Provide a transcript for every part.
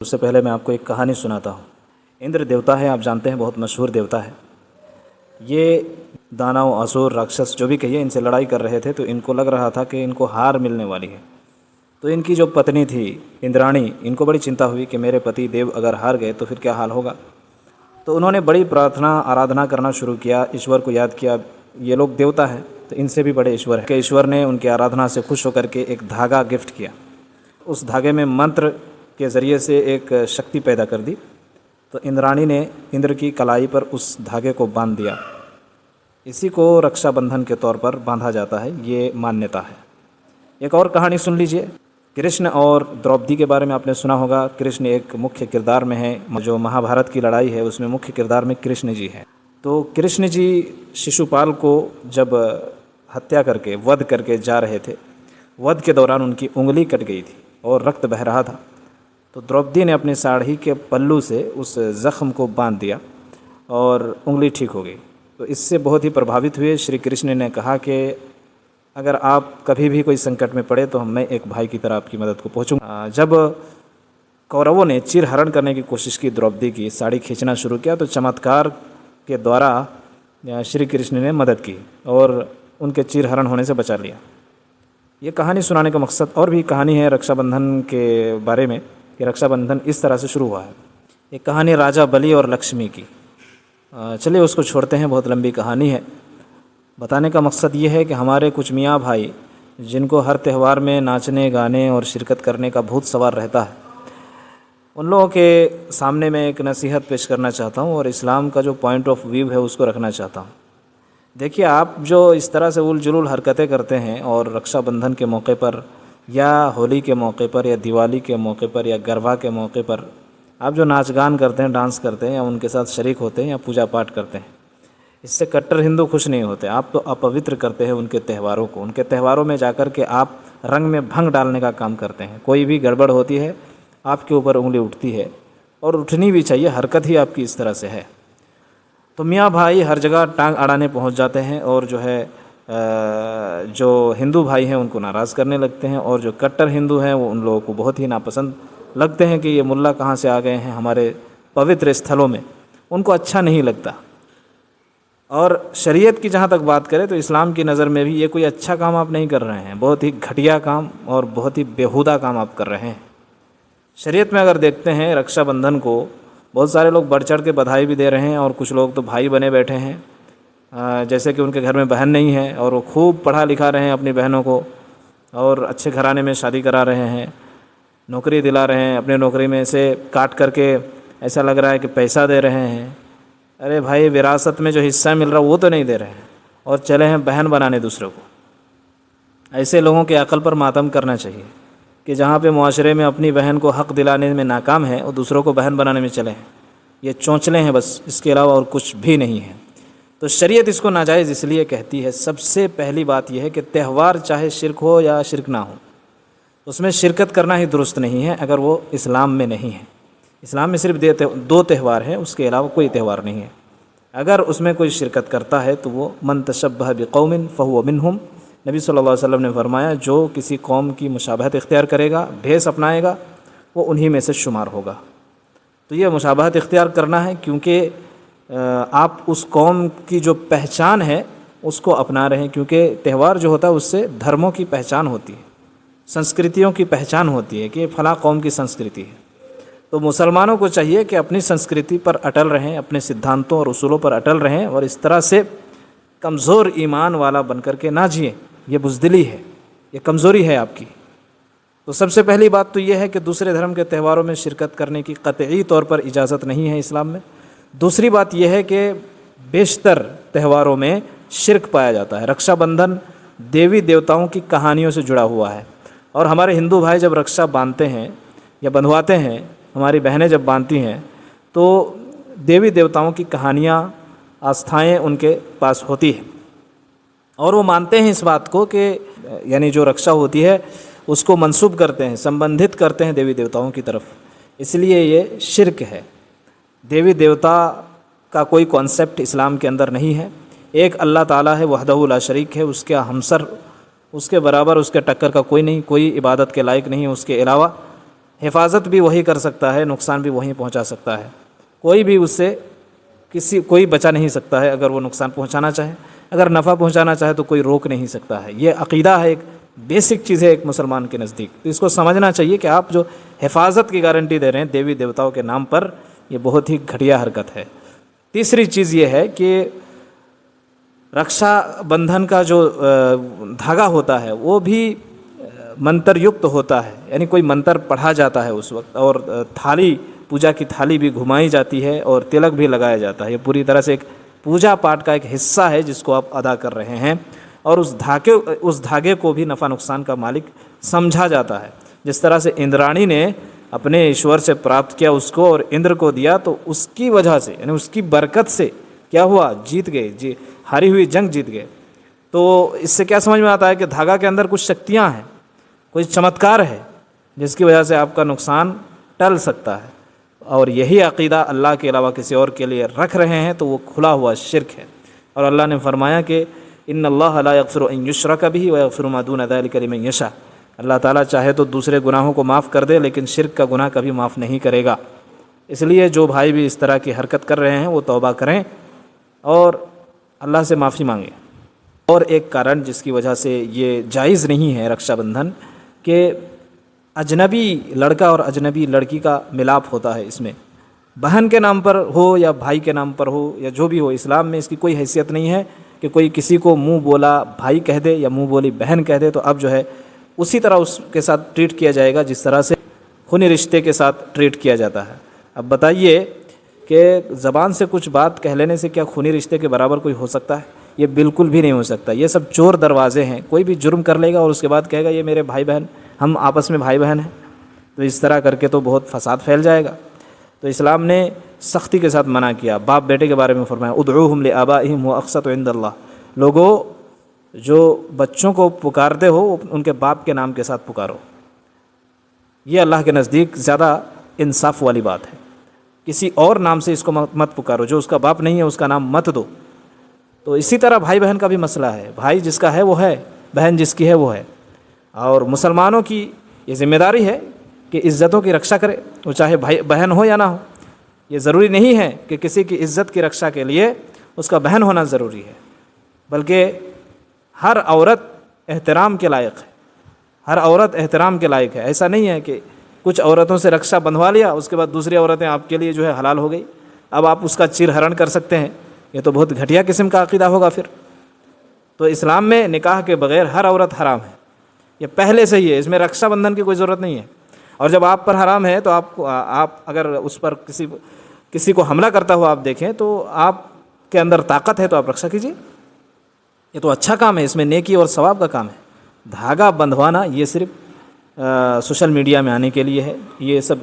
اس سے پہلے میں آپ کو ایک کہانی سناتا ہوں۔ اندر دیوتا ہے، آپ جانتے ہیں، بہت مشہور دیوتا ہے۔ یہ دانو، اسور، راکشس جو بھی کہیے، ان سے لڑائی کر رہے تھے، تو ان کو لگ رہا تھا کہ ان کو ہار ملنے والی ہے۔ تو ان کی جو پتنی تھی اندرانی، ان کو بڑی چنتا ہوئی کہ میرے پتی دیو اگر ہار گئے تو پھر کیا حال ہوگا۔ تو انہوں نے بڑی پرارتھنا آرادھنا کرنا شروع کیا، ایشور کو یاد کیا۔ یہ لوگ دیوتا ہیں تو ان سے بھی بڑے ایشور ہیں کہ ایشور نے ان کی آرادھنا سے خوش ہو کر کے ایک دھاگا گفٹ کیا۔ اس دھاگے میں منتر کے ذریعے سے ایک شکتی پیدا کر دی، تو اندرانی نے اندر کی کلائی پر اس دھاگے کو باندھ دیا۔ اسی کو رکشا بندھن کے طور پر باندھا جاتا ہے، یہ مانیتا ہے۔ ایک اور کہانی سن لیجئے۔ کرشن اور دروپدی کے بارے میں آپ نے سنا ہوگا۔ کرشن ایک مکھیہ کردار میں ہے، جو مہا بھارت کی لڑائی ہے اس میں مکھیہ کردار میں کرشن جی ہیں۔ تو کرشن جی ششوپال کو جب ہتیا کر کے ودھ کر کے جا رہے تھے، ودھ کے دوران ان کی انگلی کٹ گئی تھی اور رکت بہہ رہا تھا، تو دروپدی نے اپنی ساڑھی کے پلو سے اس زخم کو باندھ دیا اور انگلی ٹھیک ہو گئی۔ تو اس سے بہت ہی پربھاوت ہوئے۔ شری کرشن نے کہا کہ اگر آپ کبھی بھی کوئی سنکٹ میں پڑے تو میں ایک بھائی کی طرح آپ کی مدد کو پہنچوں گا۔ جب کوروں نے چیر ہرن کرنے کی کوشش کی، دروپدی کی ساڑھی کھینچنا شروع کیا، تو چمتکار کے دوارا شری کرشن نے مدد کی اور ان کے چیر ہرن ہونے سے بچا لیا۔ یہ کہانی سنانے کا مقصد اور بھی کہانی ہے رکشا بندھن کے بارے میں، کہ رکشا بندھن اس طرح سے شروع ہوا ہے۔ ایک کہانی راجا بلی اور لکشمی کی، چلیے اس کو چھوڑتے ہیں، بہت لمبی کہانی ہے۔ بتانے کا مقصد یہ ہے کہ ہمارے کچھ میاں بھائی جن کو ہر تہوار میں ناچنے گانے اور شرکت کرنے کا بھوت سوار رہتا ہے، ان لوگوں کے سامنے میں ایک نصیحت پیش کرنا چاہتا ہوں اور اسلام کا جو پوائنٹ آف ویو ہے اس کو رکھنا چاہتا ہوں۔ دیکھیے، آپ جو اس طرح سے اول جلول حرکتیں کرتے ہیں اور رکشا بندھن کے موقع پر یا ہولی کے موقع پر یا دیوالی کے موقع پر یا گربا کے موقع پر آپ جو ناچ گان کرتے ہیں، ڈانس کرتے ہیں یا ان کے ساتھ شریک ہوتے ہیں یا پوجا پاٹ کرتے ہیں، اس سے کٹر ہندو خوش نہیں ہوتے۔ آپ تو اپوتر کرتے ہیں ان کے تہواروں کو۔ ان کے تہواروں میں جا کر کے آپ رنگ میں بھنگ ڈالنے کا کام کرتے ہیں۔ کوئی بھی گڑبڑ ہوتی ہے، آپ کے اوپر انگلی اٹھتی ہے، اور اٹھنی بھی چاہیے، حرکت ہی آپ کی اس طرح سے ہے۔ تو میاں بھائی ہر جگہ ٹانگ اڑانے پہنچ جاتے ہیں اور جو ہندو بھائی ہیں ان کو ناراض کرنے لگتے ہیں، اور جو کٹر ہندو ہیں وہ ان لوگوں کو بہت ہی ناپسند لگتے ہیں کہ یہ ملا کہاں سے آ گئے ہیں ہمارے پوتر استھلوں میں، ان کو اچھا نہیں لگتا۔ اور شریعت کی جہاں تک بات کریں تو اسلام کی نظر میں بھی یہ کوئی اچھا کام آپ نہیں کر رہے ہیں، بہت ہی گھٹیا کام اور بہت ہی بیہودہ کام آپ کر رہے ہیں۔ شریعت میں اگر دیکھتے ہیں رکشا بندھن کو بہت سارے لوگ بڑھ چڑھ کے بدھائی بھی دے رہے ہیں، اور کچھ لوگ تو بھائی بنے بیٹھے ہیں، جیسے کہ ان کے گھر میں بہن نہیں ہے اور وہ خوب پڑھا لکھا رہے ہیں اپنی بہنوں کو، اور اچھے گھرانے میں شادی کرا رہے ہیں، نوکری دلا رہے ہیں، اپنے نوکری میں سے کاٹ کر کے ایسا لگ رہا ہے کہ پیسہ دے رہے ہیں۔ ارے بھائی، وراثت میں جو حصہ مل رہا وہ تو نہیں دے رہے ہیں، اور چلے ہیں بہن بنانے دوسروں کو۔ ایسے لوگوں کے عقل پر ماتم کرنا چاہیے کہ جہاں پہ معاشرے میں اپنی بہن کو حق دلانے میں ناکام ہے، وہ دوسروں کو بہن بنانے میں چلے ہیں۔ یہ چونچلے ہیں بس، اس کے علاوہ اور کچھ بھی نہیں ہے۔ تو شریعت اس کو ناجائز اس لیے کہتی ہے۔ سب سے پہلی بات یہ ہے کہ تہوار چاہے شرک ہو یا شرک نہ ہو، اس میں شرکت کرنا ہی درست نہیں ہے اگر وہ اسلام میں نہیں ہے۔ اسلام میں صرف 2 تہوار ہیں، اس کے علاوہ کوئی تہوار نہیں ہے۔ اگر اس میں کوئی شرکت کرتا ہے تو وہ من تشبہ بقوم فہو منہم، نبی صلی اللہ علیہ وسلم نے فرمایا جو کسی قوم کی مشابہت اختیار کرے گا، بھیس اپنائے گا، وہ انہی میں سے شمار ہوگا۔ تو یہ مشابہت اختیار کرنا ہے، کیونکہ آپ اس قوم کی جو پہچان ہے اس کو اپنا رہے ہیں، کیونکہ تہوار جو ہوتا ہے اس سے دھرموں کی پہچان ہوتی ہے، سنسکرتیوں کی پہچان ہوتی ہے کہ فلاں قوم کی سنسکرتی ہے۔ تو مسلمانوں کو چاہیے کہ اپنی سنسکرتی پر اٹل رہیں، اپنے سدھانتوں اور اصولوں پر اٹل رہیں، اور اس طرح سے کمزور ایمان والا بن کر کے نہ جئیں۔ یہ بزدلی ہے، یہ کمزوری ہے آپ کی۔ تو سب سے پہلی بات تو یہ ہے کہ دوسرے دھرم کے تہواروں میں شرکت کرنے کی قطعی طور پر اجازت نہیں ہے اسلام میں۔ دوسری بات یہ ہے کہ بیشتر تہواروں میں شرک پایا جاتا ہے۔ رکشا بندھن دیوی دیوتاؤں کی کہانیوں سے جڑا ہوا ہے، اور ہمارے ہندو بھائی جب رکشا باندھتے ہیں یا بندھواتے ہیں، ہماری بہنیں جب باندھتی ہیں، تو دیوی دیوتاؤں کی کہانیاں، آستھائیں ان کے پاس ہوتی ہیں، اور وہ مانتے ہیں اس بات کو کہ یعنی جو رکشا ہوتی ہے اس کو منسوب کرتے ہیں، سمبندھت کرتے ہیں دیوی دیوتاؤں کی طرف، اس لیے یہ شرک ہے۔ دیوی دیوتا کا کوئی کانسیپٹ اسلام کے اندر نہیں ہے۔ ایک اللہ تعالیٰ ہے، وحدہ لا شریک ہے، اس کے ہمسر، اس کے برابر، اس کے ٹکر کا کوئی نہیں، کوئی عبادت کے لائق نہیں ہے اس کے علاوہ۔ حفاظت بھی وہی کر سکتا ہے، نقصان بھی وہی پہنچا سکتا ہے، کوئی بھی اس سے کوئی بچا نہیں سکتا ہے۔ اگر وہ نقصان پہنچانا چاہے، اگر نفع پہنچانا چاہے تو کوئی روک نہیں سکتا ہے۔ یہ عقیدہ ہے، ایک بیسک چیز ہے ایک مسلمان کے نزدیک، تو اس کو سمجھنا چاہیے کہ آپ جو حفاظت کی گارنٹی دے رہے ہیں دیوی دیوتاؤں کے نام پر، یہ بہت ہی گھٹیا حرکت ہے۔ تیسری چیز یہ ہے کہ رکشا بندھن کا جو دھاگا ہوتا ہے وہ بھی منتر یکت ہوتا ہے، یعنی کوئی منتر پڑھا جاتا ہے اس وقت، اور تھالی، پوجا کی تھالی بھی گھمائی جاتی ہے اور تلک بھی لگایا جاتا ہے۔ یہ پوری طرح سے ایک پوجا پاٹ کا ایک حصہ ہے جس کو آپ ادا کر رہے ہیں، اور اس دھاگے کو بھی نفع نقصان کا مالک سمجھا جاتا ہے۔ جس طرح سے اندرانی نے اپنے ایشور سے پراپت کیا اس کو اور اندر کو دیا، تو اس کی وجہ سے، یعنی اس کی برکت سے کیا ہوا، جیت گئے، ہاری ہوئی جنگ جیت گئے۔ تو اس سے کیا سمجھ میں آتا ہے کہ دھاگا کے اندر کچھ شکتیاں ہیں، کوئی چمتکار ہے جس کی وجہ سے آپ کا نقصان ٹل سکتا ہے، اور یہی عقیدہ اللہ کے علاوہ کسی اور کے لیے رکھ رہے ہیں تو وہ کھلا ہوا شرک ہے۔ اور اللہ نے فرمایا کہ ان اللہ لا یغفر ان یشرک بہ ویغفر ما دون ذلک لمن یشاء، اللہ تعالیٰ چاہے تو دوسرے گناہوں کو معاف کر دے، لیکن شرک کا گناہ کبھی معاف نہیں کرے گا۔ اس لیے جو بھائی بھی اس طرح کی حرکت کر رہے ہیں وہ توبہ کریں اور اللہ سے معافی مانگیں۔ اور ایک کارن جس کی وجہ سے یہ جائز نہیں ہے رکشا بندھن، کہ اجنبی لڑکا اور اجنبی لڑکی کا ملاپ ہوتا ہے، اس میں بہن کے نام پر ہو یا بھائی کے نام پر ہو یا جو بھی ہو، اسلام میں اس کی کوئی حیثیت نہیں ہے کہ کوئی کسی کو منہ بولا بھائی کہہ دے یا منہ بولی بہن کہہ دے، تو اب جو ہے اسی طرح اس کے ساتھ ٹریٹ کیا جائے گا جس طرح سے خونی رشتے کے ساتھ ٹریٹ کیا جاتا ہے۔ اب بتائیے کہ زبان سے کچھ بات کہہ لینے سے کیا خونی رشتے کے برابر کوئی ہو سکتا ہے؟ یہ بالکل بھی نہیں ہو سکتا۔ یہ سب چور دروازے ہیں، کوئی بھی جرم کر لے گا اور اس کے بعد کہے گا یہ میرے بھائی بہن، ہم آپس میں بھائی بہن ہیں، تو اس طرح کر کے تو بہت فساد پھیل جائے گا۔ تو اسلام نے سختی کے ساتھ منع کیا۔ باپ بیٹے کے بارے میں فرمایا ادعوہم لآبائہم هو اقسط عند اللہ، لوگوں جو بچوں کو پکارتے ہو ان کے باپ کے نام کے ساتھ پکارو، یہ اللہ کے نزدیک زیادہ انصاف والی بات ہے۔ کسی اور نام سے اس کو مت پکارو، جو اس کا باپ نہیں ہے اس کا نام مت دو۔ تو اسی طرح بھائی بہن کا بھی مسئلہ ہے، بھائی جس کا ہے وہ ہے، بہن جس کی ہے وہ ہے، اور مسلمانوں کی یہ ذمہ داری ہے کہ عزتوں کی رکشا کرے، وہ چاہے بھائی بہن ہو یا نہ ہو۔ یہ ضروری نہیں ہے کہ کسی کی عزت کی رکشا کے لیے اس کا بہن ہونا ضروری ہے، بلکہ ہر عورت احترام کے لائق ہے، ہر عورت احترام کے لائق ہے۔ ایسا نہیں ہے کہ کچھ عورتوں سے رکشا بندھوا لیا، اس کے بعد دوسری عورتیں آپ کے لیے جو ہے حلال ہو گئی، اب آپ اس کا چیر ہرن کر سکتے ہیں، یہ تو بہت گھٹیا قسم کا عقیدہ ہوگا پھر۔ تو اسلام میں نکاح کے بغیر ہر عورت حرام ہے، یہ پہلے سے ہی ہے، اس میں رکشا بندھن کی کوئی ضرورت نہیں ہے۔ اور جب آپ پر حرام ہے تو آپ اگر اس پر کسی کو حملہ کرتا ہوا آپ دیکھیں تو آپ کے اندر طاقت ہے تو آپ رکشا کیجیے، یہ تو اچھا کام ہے، اس میں نیکی اور ثواب کا کام ہے۔ دھاگا بندھوانا یہ صرف سوشل میڈیا میں آنے کے لیے ہے، یہ سب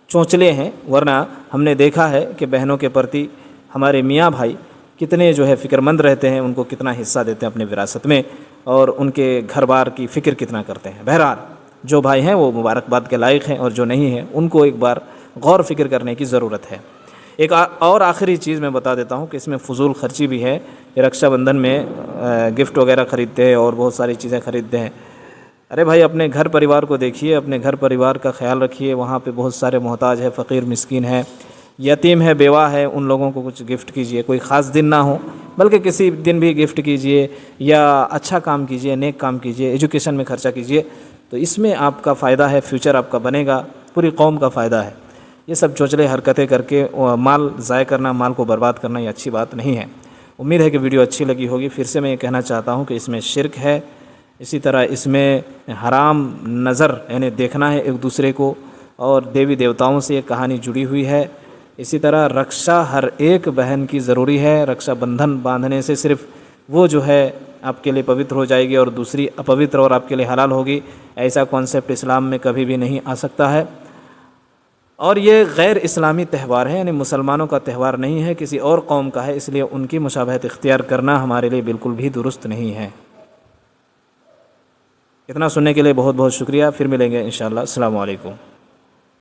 چونچلے ہیں، ورنہ ہم نے دیکھا ہے کہ بہنوں کے پرتی ہمارے میاں بھائی کتنے جو ہے فکر مند رہتے ہیں، ان کو کتنا حصہ دیتے ہیں اپنے وراثت میں، اور ان کے گھر بار کی فکر کتنا کرتے ہیں۔ بہرحال جو بھائی ہیں وہ مبارکباد کے لائق ہیں، اور جو نہیں ہیں ان کو ایک بار غور فکر کرنے کی ضرورت ہے۔ ایک اور آخری چیز میں بتا دیتا ہوں کہ اس میں فضول خرچی بھی ہے۔ یہ رکشا بندھن میں گفٹ وغیرہ خریدتے ہیں اور بہت ساری چیزیں خریدتے ہیں۔ ارے بھائی اپنے گھر پریوار کو دیکھیے، اپنے گھر پریوار کا خیال رکھیے، وہاں پہ بہت سارے محتاج ہے، فقیر مسکین ہے، یتیم ہے، بیوہ ہے، ان لوگوں کو کچھ گفٹ کیجیے۔ کوئی خاص دن نہ ہو بلکہ کسی دن بھی گفٹ کیجیے، یا اچھا کام کیجیے، نیک کام کیجیے، ایجوکیشن میں خرچہ کیجیے، تو اس میں آپ کا فائدہ ہے، فیوچر آپ کا بنے گا، پوری قوم کا فائدہ ہے۔ یہ سب چوچلے حرکتیں کر کے مال ضائع کرنا، مال کو برباد کرنا، یہ اچھی بات نہیں ہے۔ امید ہے کہ ویڈیو اچھی لگی ہوگی۔ پھر سے میں یہ کہنا چاہتا ہوں کہ اس میں شرک ہے، اسی طرح اس میں حرام نظر یعنی دیکھنا ہے ایک دوسرے کو، اور دیوی دیوتاؤں سے یہ کہانی جڑی ہوئی ہے۔ اسی طرح رکشا ہر ایک بہن کی ضروری ہے، رکشا بندھن باندھنے سے صرف وہ جو ہے آپ کے لیے پوتر ہو جائے گی اور دوسری اپوتر اور آپ کے لیے حلال ہوگی، ایسا کانسیپٹ اسلام میں کبھی بھی نہیں آ سکتا ہے۔ اور یہ غیر اسلامی تہوار ہے، یعنی مسلمانوں کا تہوار نہیں ہے، کسی اور قوم کا ہے، اس لیے ان کی مشابہت اختیار کرنا ہمارے لیے بالکل بھی درست نہیں ہے۔ اتنا سننے کے لیے بہت بہت شکریہ، پھر ملیں گے انشاءاللہ۔ السلام علیکم۔